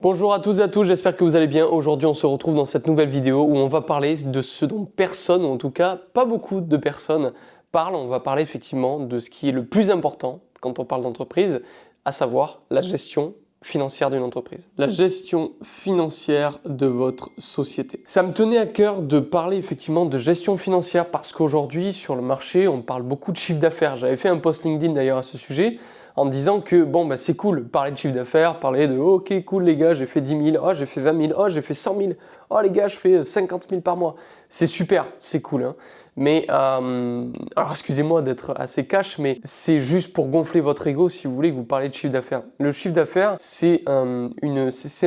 Bonjour à tous et à tous, j'espère que vous allez bien. Aujourd'hui, on se retrouve dans cette nouvelle vidéo où on va parler de ce dont personne, ou en tout cas pas beaucoup de personnes, parlent. On va parler effectivement de ce qui est le plus important quand on parle d'entreprise, à savoir la gestion financière d'une entreprise. La gestion financière de votre société. Ça me tenait à cœur de parler effectivement de gestion financière parce qu'aujourd'hui, sur le marché, on parle beaucoup de chiffre d'affaires. J'avais fait un post LinkedIn d'ailleurs à ce sujet, en disant que bon bah c'est cool, parler de chiffre d'affaires, parler de oh, ok cool les gars, j'ai fait 10 000, oh j'ai fait 20 000, oh j'ai fait 100 000, oh les gars je fais 50 000 par mois. C'est super, c'est cool, hein. Mais alors excusez-moi d'être assez cash, mais c'est juste pour gonfler votre ego si vous voulez que vous parlez de chiffre d'affaires. Le chiffre d'affaires, c'est un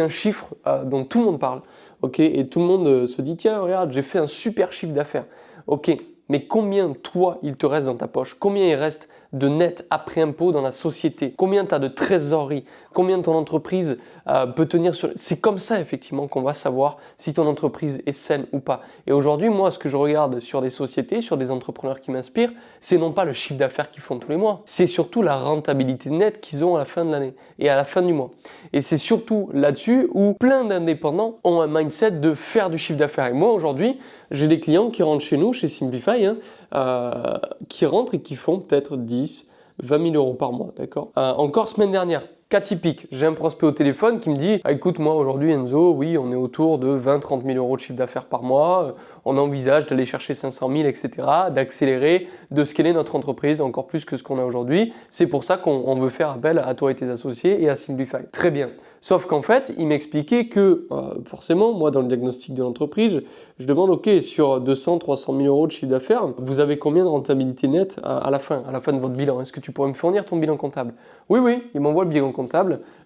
chiffre dont tout le monde parle, ok, et tout le monde se dit tiens regarde j'ai fait un super chiffre d'affaires, ok. Mais combien, toi, il te reste dans ta poche? Combien il reste de net après impôt dans la société? Combien tu as de trésorerie? Combien ton entreprise peut tenir sur... C'est comme ça, effectivement, qu'on va savoir si ton entreprise est saine ou pas. Et aujourd'hui, moi, ce que je regarde sur des sociétés, sur des entrepreneurs qui m'inspirent, c'est non pas le chiffre d'affaires qu'ils font tous les mois, c'est surtout la rentabilité nette qu'ils ont à la fin de l'année et à la fin du mois. Et c'est surtout là-dessus où plein d'indépendants ont un mindset de faire du chiffre d'affaires. Et moi, aujourd'hui, j'ai des clients qui rentrent chez nous, chez Simplify, qui rentrent et qui font peut-être 10, 20 000 euros par mois, d'accord. Encore semaine dernière, cas typique, j'ai un prospect au téléphone qui me dit ah, écoute moi aujourd'hui Enzo, oui on est autour de 20-30 000 euros de chiffre d'affaires par mois, on envisage d'aller chercher 500 000 etc, d'accélérer, de scaler notre entreprise encore plus que ce qu'on a aujourd'hui, c'est pour ça qu'on veut faire appel à toi et tes associés et à Simplify. Très bien, sauf qu'en fait il m'expliquait que forcément moi dans le diagnostic de l'entreprise, je demande ok sur 200-300 000 euros de chiffre d'affaires, vous avez combien de rentabilité nette à la fin de votre bilan? Est-ce que tu pourrais me fournir ton bilan comptable? Oui, il m'envoie le bilan comptable.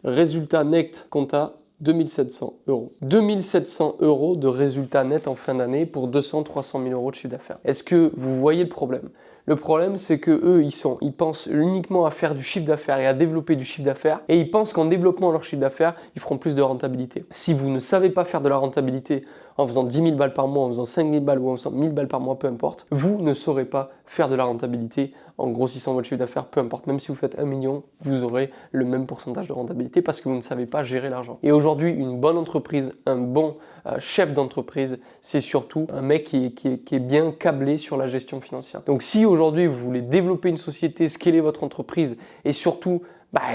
Résultat net compta 2700 euros. 2700 euros de résultat net en fin d'année pour 200-300 000 euros de chiffre d'affaires. Est-ce que vous voyez le problème? Le problème, c'est que eux, ils pensent uniquement à faire du chiffre d'affaires et à développer du chiffre d'affaires et ils pensent qu'en développant leur chiffre d'affaires, ils feront plus de rentabilité. Si vous ne savez pas faire de la rentabilité en faisant 10 000 balles par mois, en faisant 5 000 balles ou en faisant 1 000 balles par mois, peu importe, vous ne saurez pas faire de la rentabilité en grossissant votre chiffre d'affaires, peu importe. Même si vous faites 1 million, vous aurez le même pourcentage de rentabilité parce que vous ne savez pas gérer l'argent. Et aujourd'hui, une bonne entreprise, un bon chef d'entreprise, c'est surtout un mec qui est bien câblé sur la gestion financière. Donc si aujourd'hui vous voulez développer une société, scaler votre entreprise et surtout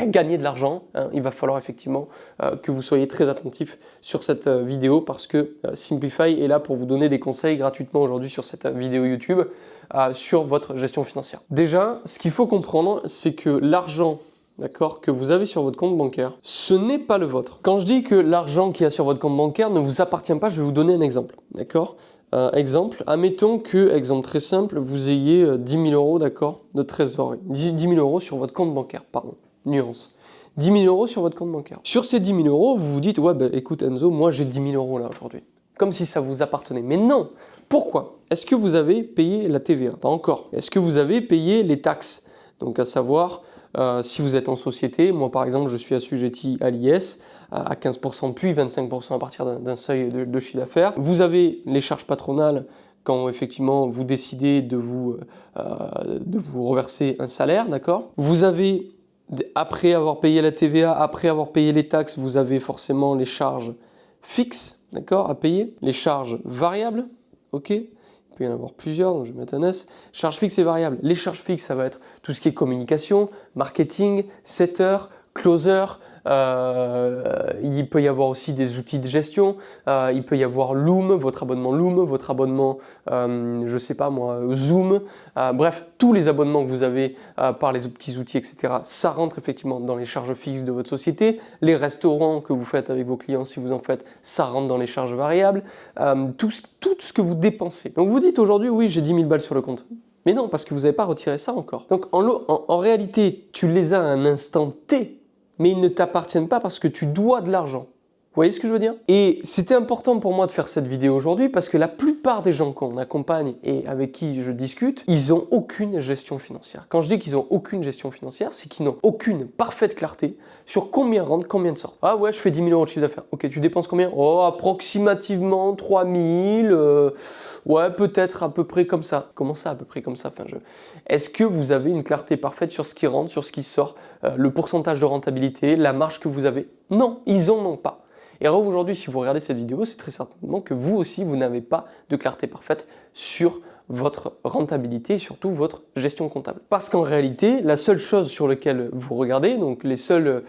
gagner de l'argent, il va falloir effectivement que vous soyez très attentif sur cette vidéo parce que Simplify est là pour vous donner des conseils gratuitement aujourd'hui sur cette vidéo YouTube sur votre gestion financière. Déjà, ce qu'il faut comprendre, c'est que l'argent que vous avez sur votre compte bancaire, ce n'est pas le vôtre. Quand je dis que l'argent qu'il y a sur votre compte bancaire ne vous appartient pas, je vais vous donner un exemple, d'accord. Exemple, admettons que, exemple très simple, vous ayez 10 000 euros, d'accord, de trésorerie. 10 000 euros sur votre compte bancaire, pardon, nuance. 10 000 euros sur votre compte bancaire. Sur ces 10 000 euros, vous vous dites, ouais, écoute Enzo, moi j'ai 10 000 euros là aujourd'hui. Comme si ça vous appartenait. Mais non! Pourquoi? Est-ce que vous avez payé la TVA? Pas encore. Est-ce que vous avez payé les taxes? Donc à savoir, si vous êtes en société, moi par exemple je suis assujetti à l'IS à 15% puis 25% à partir d'un seuil de chiffre d'affaires. Vous avez les charges patronales quand effectivement vous décidez de vous reverser un salaire, d'accord? Vous avez, après avoir payé la TVA, après avoir payé les taxes, vous avez forcément les charges fixes, d'accord, à payer, les charges variables, ok? Il peut y en avoir plusieurs, donc je vais mettre un S. Charges fixes et variables. Les charges fixes, ça va être tout ce qui est communication, marketing, setter, closer. Il peut y avoir aussi des outils de gestion. Il peut y avoir Loom, votre abonnement, je sais pas moi, Zoom. Bref, tous les abonnements que vous avez par les petits outils, etc. Ça rentre effectivement dans les charges fixes de votre société. Les restaurants que vous faites avec vos clients, si vous en faites, ça rentre dans les charges variables. Tout ce que vous dépensez. Donc vous dites aujourd'hui, oui, j'ai 10 000 balles sur le compte. Mais non, parce que vous n'avez pas retiré ça encore. Donc en réalité, tu les as à un instant T, mais ils ne t'appartiennent pas parce que tu dois de l'argent. Vous voyez ce que je veux dire? Et c'était important pour moi de faire cette vidéo aujourd'hui parce que la plupart des gens qu'on accompagne et avec qui je discute, ils n'ont aucune gestion financière. Quand je dis qu'ils n'ont aucune gestion financière, c'est qu'ils n'ont aucune parfaite clarté sur combien rentre, combien de sortent. Ah ouais, je fais 10 000 euros de chiffre d'affaires. Ok, tu dépenses combien? Oh, approximativement 3 000. Ouais, peut-être à peu près comme ça. Comment ça, à peu près comme ça? Est-ce que vous avez une clarté parfaite sur ce qui rentre, sur ce qui sort, le pourcentage de rentabilité, la marge que vous avez? Non, ils en ont pas. Et alors aujourd'hui, si vous regardez cette vidéo, c'est très certainement que vous aussi, vous n'avez pas de clarté parfaite sur votre rentabilité et surtout votre gestion comptable. Parce qu'en réalité, la seule chose sur laquelle vous regardez, donc les seuls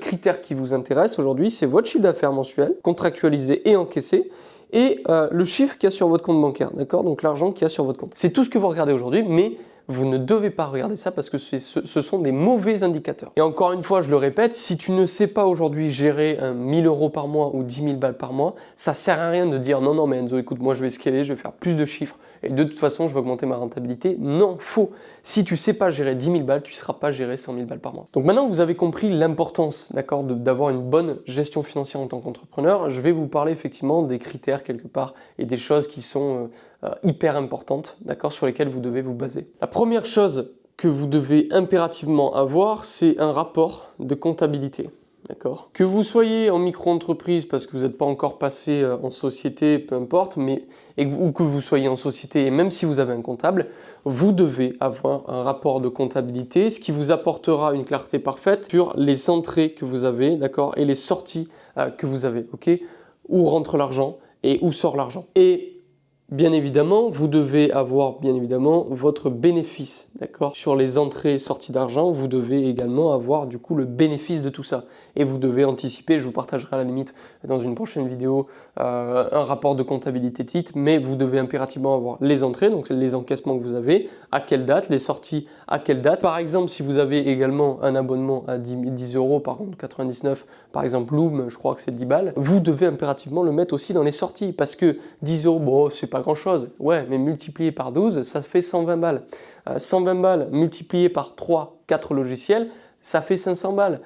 critères qui vous intéressent aujourd'hui, c'est votre chiffre d'affaires mensuel, contractualisé et encaissé, et le chiffre qu'il y a sur votre compte bancaire, d'accord? Donc l'argent qu'il y a sur votre compte. C'est tout ce que vous regardez aujourd'hui, mais vous ne devez pas regarder ça parce que ce sont des mauvais indicateurs. Et encore une fois, je le répète, si tu ne sais pas aujourd'hui gérer 1000 euros par mois ou 10 000 balles par mois, ça sert à rien de dire non, mais Enzo, écoute, moi je vais scaler, je vais faire plus de chiffres et de toute façon, je vais augmenter ma rentabilité. Non, faux. Si tu ne sais pas gérer 10 000 balles, tu ne seras pas gérer 100 000 balles par mois. Donc maintenant que vous avez compris l'importance, d'accord, d'avoir une bonne gestion financière en tant qu'entrepreneur, je vais vous parler effectivement des critères quelque part et des choses qui sont hyper importantes, d'accord, sur lesquelles vous devez vous baser. La première chose que vous devez impérativement avoir, c'est un rapport de comptabilité. D'accord. Que vous soyez en micro-entreprise parce que vous n'êtes pas encore passé en société, peu importe, ou que vous soyez en société et même si vous avez un comptable, vous devez avoir un rapport de comptabilité, ce qui vous apportera une clarté parfaite sur les entrées que vous avez, d'accord, et les sorties que vous avez, ok, où rentre l'argent et où sort l'argent. Et bien évidemment, vous devez avoir votre bénéfice, d'accord? Sur les entrées et sorties d'argent, vous devez également avoir du coup le bénéfice de tout ça. Et vous devez anticiper, je vous partagerai à la limite dans une prochaine vidéo un rapport de comptabilité titre, mais vous devez impérativement avoir les entrées, donc c'est les encaissements que vous avez, à quelle date, les sorties à quelle date. Par exemple, si vous avez également un abonnement à 10 euros, par contre 99, par exemple Loom, je crois que c'est 10 balles, vous devez impérativement le mettre aussi dans les sorties, parce que 10 euros, bon, c'est pas grand chose, ouais, mais multiplié par 12, ça fait 120 balles. 120 balles multiplié par 3, 4 logiciels, ça fait 500 balles.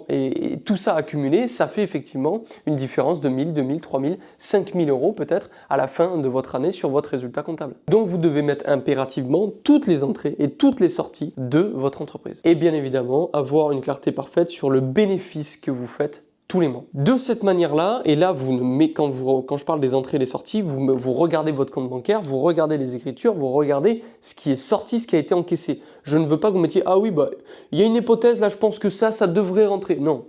Et tout ça accumulé, ça fait effectivement une différence de 1000, 2000, 3000, 5000 euros peut-être à la fin de votre année sur votre résultat comptable. Donc vous devez mettre impérativement toutes les entrées et toutes les sorties de votre entreprise. Et bien évidemment, avoir une clarté parfaite sur le bénéfice que vous faites tous les mois. De cette manière-là, et là, quand je parle des entrées et des sorties, vous regardez votre compte bancaire, vous regardez les écritures, vous regardez ce qui est sorti, ce qui a été encaissé. Je ne veux pas que vous mettiez « Ah oui, il y a une hypothèse, là, je pense que ça devrait rentrer. » Non.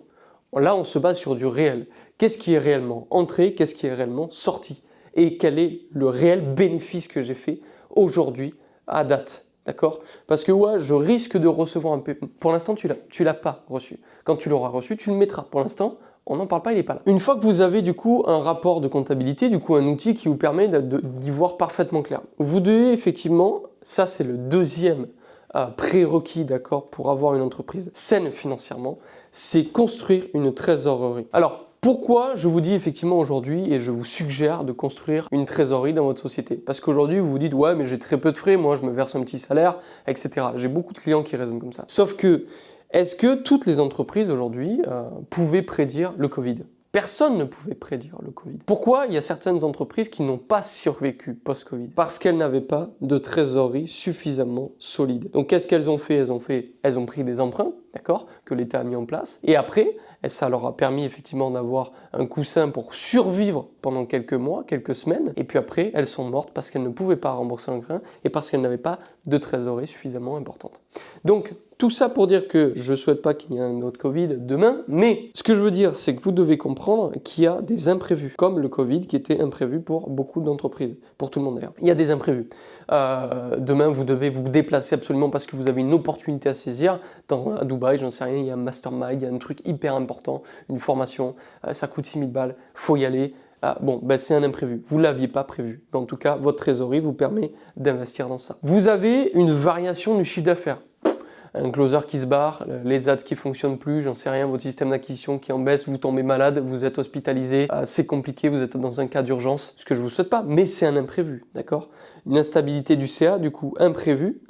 Là, on se base sur du réel. Qu'est-ce qui est réellement entré? Qu'est-ce qui est réellement sorti? Et quel est le réel bénéfice que j'ai fait aujourd'hui à date? D'accord? Parce que ouais, je risque de recevoir un paiement. Pour l'instant, tu l'as pas reçu. Quand tu l'auras reçu, tu le mettras. Pour l'instant, on n'en parle pas, il n'est pas là. Une fois que vous avez du coup un rapport de comptabilité, du coup un outil qui vous permet d'y voir parfaitement clair. Vous devez effectivement, ça c'est le deuxième prérequis, d'accord, pour avoir une entreprise saine financièrement, c'est construire une trésorerie. Alors, pourquoi je vous dis effectivement aujourd'hui et je vous suggère de construire une trésorerie dans votre société? Parce qu'aujourd'hui, vous vous dites « Ouais, mais j'ai très peu de frais, moi je me verse un petit salaire, etc. » J'ai beaucoup de clients qui raisonnent comme ça. Sauf que, est-ce que toutes les entreprises aujourd'hui pouvaient prédire le Covid? Personne ne pouvait prédire le Covid. Pourquoi il y a certaines entreprises qui n'ont pas survécu post-Covid? Parce qu'elles n'avaient pas de trésorerie suffisamment solide. Donc qu'est-ce qu'elles ont fait? Elles ont pris des emprunts, d'accord, que l'État a mis en place. Et après, ça leur a permis effectivement d'avoir un coussin pour survivre pendant quelques mois, quelques semaines. Et puis après, elles sont mortes parce qu'elles ne pouvaient pas rembourser l'emprunt et parce qu'elles n'avaient pas de trésorerie suffisamment importante. Donc, tout ça pour dire que je ne souhaite pas qu'il y ait un autre Covid demain, mais ce que je veux dire, c'est que vous devez comprendre qu'il y a des imprévus, comme le Covid qui était imprévu pour beaucoup d'entreprises, pour tout le monde d'ailleurs. Il y a des imprévus. Demain, vous devez vous déplacer absolument parce que vous avez une opportunité à saisir. À Dubaï, j'en sais rien, il y a un mastermind, il y a un truc hyper important, une formation, ça coûte 6000 balles, faut y aller. C'est un imprévu. Vous ne l'aviez pas prévu. Mais en tout cas, votre trésorerie vous permet d'investir dans ça. Vous avez une variation du chiffre d'affaires. Un closer qui se barre, les ads qui ne fonctionnent plus, j'en sais rien, votre système d'acquisition qui en baisse, vous tombez malade, vous êtes hospitalisé, c'est compliqué, vous êtes dans un cas d'urgence, ce que je ne vous souhaite pas, mais c'est un imprévu, d'accord? Une instabilité du CA, du coup, imprévu.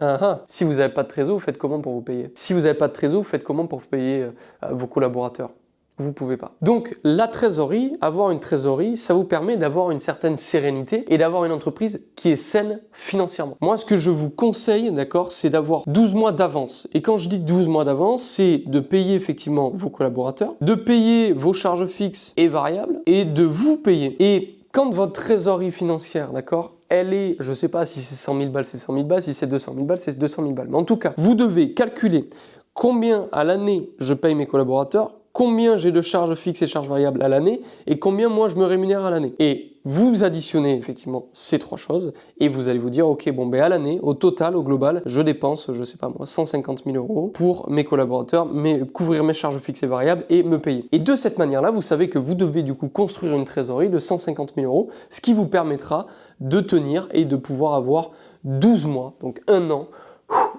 Si vous n'avez pas de trésor, vous faites comment pour vous payer? Si vous n'avez pas de trésor, vous faites comment pour payer vos collaborateurs? Vous ne pouvez pas. Donc, la trésorerie, avoir une trésorerie, ça vous permet d'avoir une certaine sérénité et d'avoir une entreprise qui est saine financièrement. Moi, ce que je vous conseille, d'accord, c'est d'avoir 12 mois d'avance. Et quand je dis 12 mois d'avance, c'est de payer effectivement vos collaborateurs, de payer vos charges fixes et variables et de vous payer. Et quand votre trésorerie financière, d'accord, elle est, je ne sais pas si c'est 100 000 balles, c'est 100 000 balles, si c'est 200 000 balles, c'est 200 000 balles. Mais en tout cas, vous devez calculer combien à l'année je paye mes collaborateurs, combien j'ai de charges fixes et charges variables à l'année et combien moi je me rémunère à l'année. Et vous additionnez effectivement ces trois choses et vous allez vous dire ok bon ben à l'année, au total, au global, je dépense, je sais pas moi, 150 000 euros pour mes collaborateurs, couvrir mes charges fixes et variables et me payer. Et de cette manière-là, vous savez que vous devez du coup construire une trésorerie de 150 000 euros, ce qui vous permettra de tenir et de pouvoir avoir 12 mois, donc un an,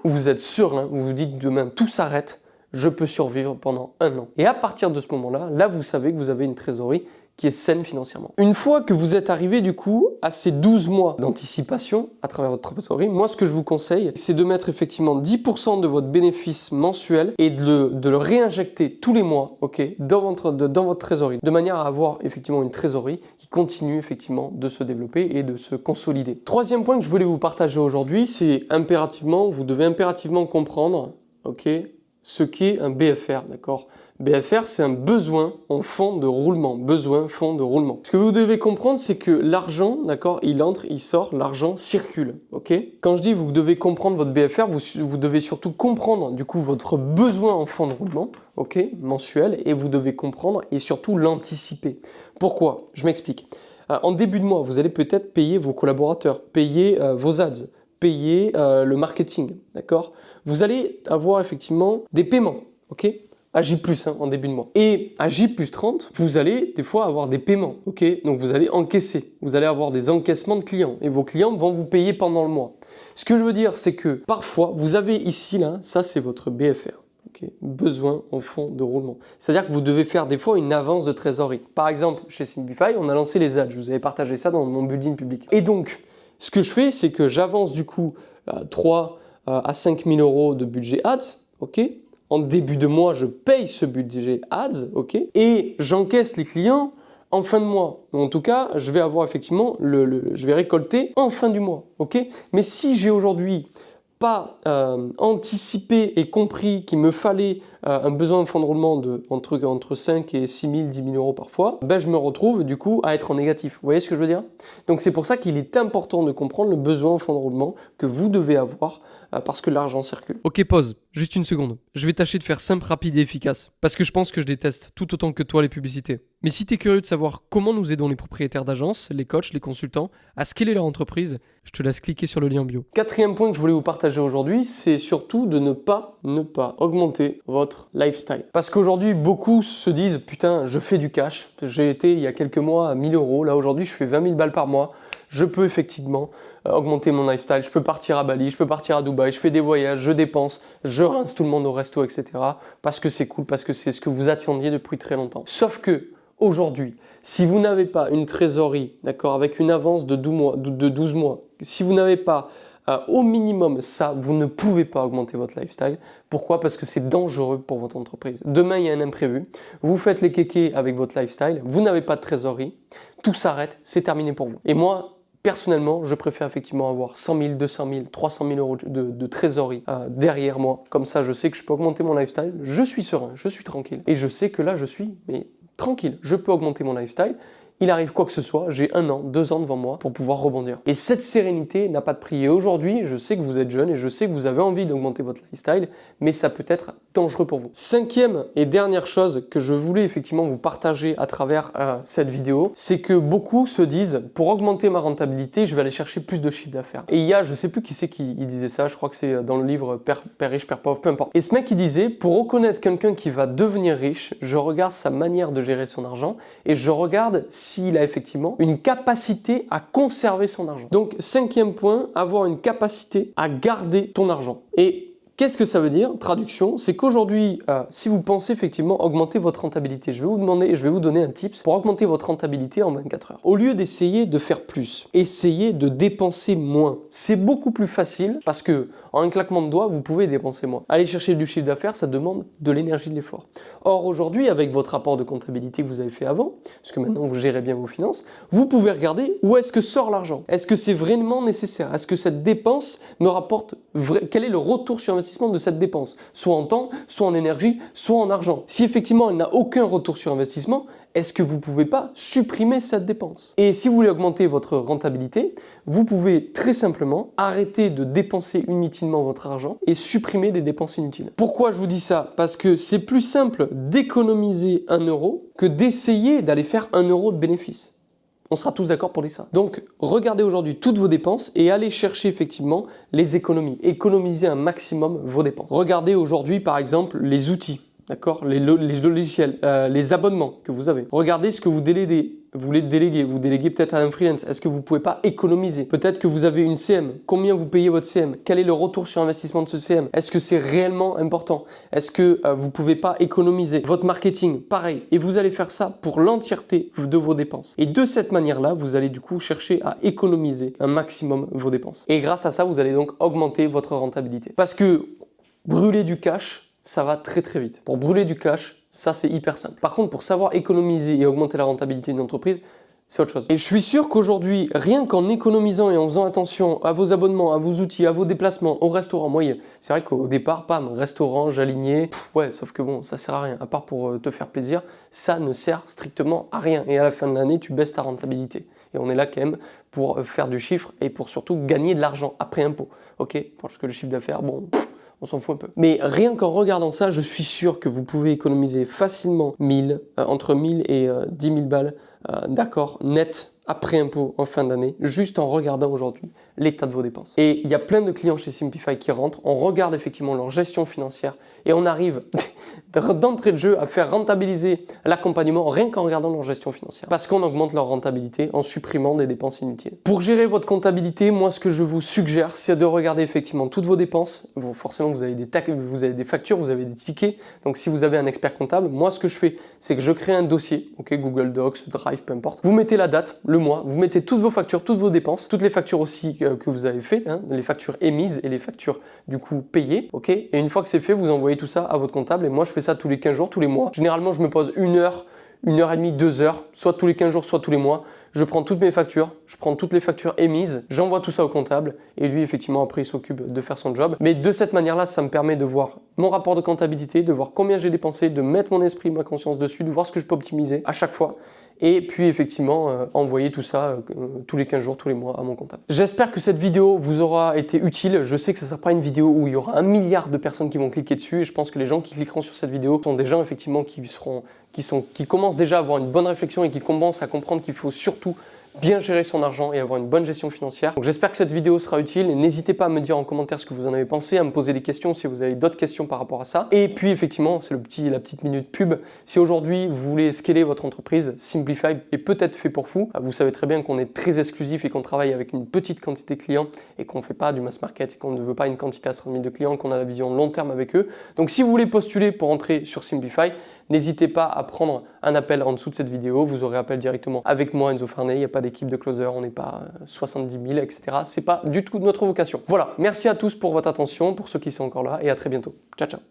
où vous êtes serein, où vous dites demain tout s'arrête, je peux survivre pendant un an. Et à partir de ce moment-là, là vous savez que vous avez une trésorerie qui est saine financièrement. Une fois que vous êtes arrivé du coup à ces 12 mois d'anticipation à travers votre trésorerie, moi ce que je vous conseille, c'est de mettre effectivement 10% de votre bénéfice mensuel et de le réinjecter tous les mois, ok, dans votre trésorerie, de manière à avoir effectivement une trésorerie qui continue effectivement de se développer et de se consolider. Troisième point que je voulais vous partager aujourd'hui, c'est vous devez impérativement comprendre, ok, ce qu'est un BFR, d'accord? BFR, c'est un besoin en fonds de roulement. Besoin, fonds de roulement. Ce que vous devez comprendre, c'est que l'argent, d'accord, il entre, il sort, l'argent circule, ok? Quand je dis vous devez comprendre votre BFR, vous devez surtout comprendre, du coup, votre besoin en fonds de roulement, ok, mensuel, et vous devez comprendre et surtout l'anticiper. Pourquoi? Je m'explique. En début de mois, vous allez peut-être payer vos collaborateurs, payer vos ads, payer le marketing, d'accord? Vous allez avoir effectivement des paiements, ok? À J+, en début de mois. Et à J+30, vous allez des fois avoir des paiements, ok? Donc vous allez encaisser, vous allez avoir des encaissements de clients et vos clients vont vous payer pendant le mois. Ce que je veux dire, c'est que parfois, vous avez ici, là, ça c'est votre BFR. Okay. Besoin en fonds de roulement. C'est-à-dire que vous devez faire des fois une avance de trésorerie. Par exemple, chez Simplify, on a lancé les ads. Je vous avais partagé ça dans mon building public. Et donc, ce que je fais, c'est que j'avance du coup 3 à 5 000 euros de budget ads, ok? En début de mois, je paye ce budget ads, ok? Et j'encaisse les clients en fin de mois. En tout cas, je vais avoir effectivement, je vais récolter en fin du mois, ok? Mais si j'ai aujourd'hui pas anticipé et compris qu'il me fallait un besoin de fonds de roulement entre 5 et 6 000, 10 000 euros parfois, ben je me retrouve du coup à être en négatif. Vous voyez ce que je veux dire? Donc c'est pour ça qu'il est important de comprendre le besoin en fonds de roulement que vous devez avoir parce que l'argent circule. Ok, pause. Juste une seconde. Je vais tâcher de faire simple, rapide et efficace. Parce que je pense que je déteste tout autant que toi les publicités. Mais si tu es curieux de savoir comment nous aidons les propriétaires d'agences, les coachs, les consultants, à scaler leur entreprise, je te laisse cliquer sur le lien bio. Quatrième point que je voulais vous partager aujourd'hui, c'est surtout de ne pas augmenter votre lifestyle. Parce qu'aujourd'hui, beaucoup se disent « Putain, je fais du cash. J'ai été il y a quelques mois à 1000 euros. Là, aujourd'hui, je fais 20 000 balles par mois. Je peux effectivement augmenter mon lifestyle. Je peux partir à Bali, je peux partir à Dubaï, je fais des voyages, je dépense, je rince tout le monde au resto, etc. Parce que c'est cool, parce que c'est ce que vous attendiez depuis très longtemps. » Sauf que aujourd'hui, si vous n'avez pas une trésorerie, d'accord, avec une avance de 12 mois, si vous n'avez pas au minimum ça, vous ne pouvez pas augmenter votre lifestyle. Pourquoi? Parce que c'est dangereux pour votre entreprise. Demain, il y a un imprévu. Vous faites les kékés avec votre lifestyle, vous n'avez pas de trésorerie, tout s'arrête, c'est terminé pour vous. Et moi, personnellement, je préfère effectivement avoir 100 000, 200 000, 300 000 euros de trésorerie derrière moi. Comme ça, je sais que je peux augmenter mon lifestyle, je suis serein, je suis tranquille. Et je sais que là, je suis tranquille, je peux augmenter mon lifestyle. Il arrive quoi que ce soit, j'ai 1 an, 2 ans devant moi pour pouvoir rebondir. Et cette sérénité n'a pas de prix. Et aujourd'hui, je sais que vous êtes jeune et je sais que vous avez envie d'augmenter votre lifestyle, mais ça peut être dangereux pour vous. Cinquième et dernière chose que je voulais effectivement vous partager à travers cette vidéo, c'est que beaucoup se disent, pour augmenter ma rentabilité, je vais aller chercher plus de chiffre d'affaires. Et il y a, je sais plus qui c'est qui disait ça, je crois que c'est dans le livre Père riche, Père pauvre, peu importe. Et ce mec il disait, pour reconnaître quelqu'un qui va devenir riche, je regarde sa manière de gérer son argent et je regarde s'il a effectivement une capacité à conserver son argent. Donc, cinquième point, avoir une capacité à garder ton argent. Et qu'est-ce que ça veut dire? Traduction, c'est qu'aujourd'hui, si vous pensez effectivement augmenter votre rentabilité, je vais vous donner un tips pour augmenter votre rentabilité en 24 heures. Au lieu d'essayer de faire plus, essayez de dépenser moins. C'est beaucoup plus facile parce que en un claquement de doigts, vous pouvez dépenser moins. Aller chercher du chiffre d'affaires, ça demande de l'énergie, de l'effort. Or, aujourd'hui, avec votre rapport de comptabilité que vous avez fait avant, parce que maintenant vous gérez bien vos finances, vous pouvez regarder où est-ce que sort l'argent. Est-ce que c'est vraiment nécessaire? Est-ce que cette dépense me rapporte quel est le retour sur investissement de cette dépense? Soit en temps, soit en énergie, soit en argent. Si effectivement elle n'a aucun retour sur investissement, est-ce que vous ne pouvez pas supprimer cette dépense? Et si vous voulez augmenter votre rentabilité, vous pouvez très simplement arrêter de dépenser inutilement votre argent et supprimer des dépenses inutiles. Pourquoi je vous dis ça? Parce que c'est plus simple d'économiser 1 euro que d'essayer d'aller faire 1 euro de bénéfice. On sera tous d'accord pour dire ça. Donc, regardez aujourd'hui toutes vos dépenses et allez chercher effectivement les économies. Économisez un maximum vos dépenses. Regardez aujourd'hui, par exemple, les outils. D'accord, les logiciels, les abonnements que vous avez. Regardez ce que vous déléguez. Vous voulez déléguer, vous déléguez peut-être à un freelance. Est-ce que vous ne pouvez pas économiser? Peut-être que vous avez une CM. Combien vous payez votre CM? Quel est le retour sur investissement de ce CM? Est-ce que c'est réellement important? Est-ce que vous ne pouvez pas économiser? Votre marketing, pareil. Et vous allez faire ça pour l'entièreté de vos dépenses. Et de cette manière-là, vous allez du coup chercher à économiser un maximum vos dépenses. Et grâce à ça, vous allez donc augmenter votre rentabilité. Parce que brûler du cash, ça va très très vite. Pour brûler du cash, ça c'est hyper simple. Par contre, pour savoir économiser et augmenter la rentabilité d'une entreprise, c'est autre chose. Et je suis sûr qu'aujourd'hui, rien qu'en économisant et en faisant attention à vos abonnements, à vos outils, à vos déplacements, au restaurant, moi, c'est vrai qu'au départ, pam, restaurant, j'alignais, ouais, sauf que bon, ça sert à rien. À part pour te faire plaisir, ça ne sert strictement à rien. Et à la fin de l'année, tu baisses ta rentabilité. Et on est là quand même pour faire du chiffre et pour surtout gagner de l'argent après impôt. Ok, parce que le chiffre d'affaires, bon, on s'en fout un peu. Mais rien qu'en regardant ça, je suis sûr que vous pouvez économiser facilement entre 1000 et 10 000 balles, d'accord, net, après impôt en fin d'année, juste en regardant aujourd'hui l'état de vos dépenses. Et il y a plein de clients chez Simplify qui rentrent, on regarde effectivement leur gestion financière et on arrive d'entrée de jeu à faire rentabiliser l'accompagnement rien qu'en regardant leur gestion financière. Parce qu'on augmente leur rentabilité en supprimant des dépenses inutiles. Pour gérer votre comptabilité, moi ce que je vous suggère, c'est de regarder effectivement toutes vos dépenses. Forcément, vous avez des factures, vous avez des tickets. Donc si vous avez un expert comptable, moi ce que je fais, c'est que je crée un dossier, ok, Google Docs, Drive, peu importe. Vous mettez la date, le mois, vous mettez toutes vos factures, toutes vos dépenses, toutes les factures aussi que vous avez faites, hein, les factures émises et les factures du coup payées, ok. Et une fois que c'est fait, vous envoyez tout ça à votre comptable et moi je fais ça tous les 15 jours, tous les mois. Généralement, je me pose 1 heure, 1 heure et demie, 2 heures, soit tous les 15 jours, soit tous les mois. Je prends toutes mes factures, je prends toutes les factures émises, j'envoie tout ça au comptable et lui, effectivement, après, il s'occupe de faire son job. Mais de cette manière-là, ça me permet de voir mon rapport de comptabilité, de voir combien j'ai dépensé, de mettre mon esprit, ma conscience dessus, de voir ce que je peux optimiser à chaque fois. Et puis effectivement envoyer tout ça tous les 15 jours, tous les mois à mon comptable. J'espère que cette vidéo vous aura été utile. Je sais que ce ne sera pas une vidéo où il y aura 1 milliard de personnes qui vont cliquer dessus et je pense que les gens qui cliqueront sur cette vidéo sont des gens effectivement qui commencent déjà à avoir une bonne réflexion et qui commencent à comprendre qu'il faut surtout bien gérer son argent et avoir une bonne gestion financière. Donc j'espère que cette vidéo sera utile et n'hésitez pas à me dire en commentaire ce que vous en avez pensé, à me poser des questions si vous avez d'autres questions par rapport à ça. Et puis effectivement, c'est la petite minute pub. Si aujourd'hui vous voulez scaler votre entreprise, Simplify est peut-être fait pour vous. Vous savez très bien qu'on est très exclusif et qu'on travaille avec une petite quantité de clients et qu'on ne fait pas du mass market et qu'on ne veut pas une quantité astronomique de clients, qu'on a la vision long terme avec eux. Donc si vous voulez postuler pour entrer sur Simplify, n'hésitez pas à prendre un appel en dessous de cette vidéo. Vous aurez appel directement avec moi, Enzo Farnay. Il n'y a pas d'équipe de closer, on n'est pas 70 000, etc. C'est pas du tout notre vocation. Voilà, merci à tous pour votre attention, pour ceux qui sont encore là et à très bientôt. Ciao, ciao.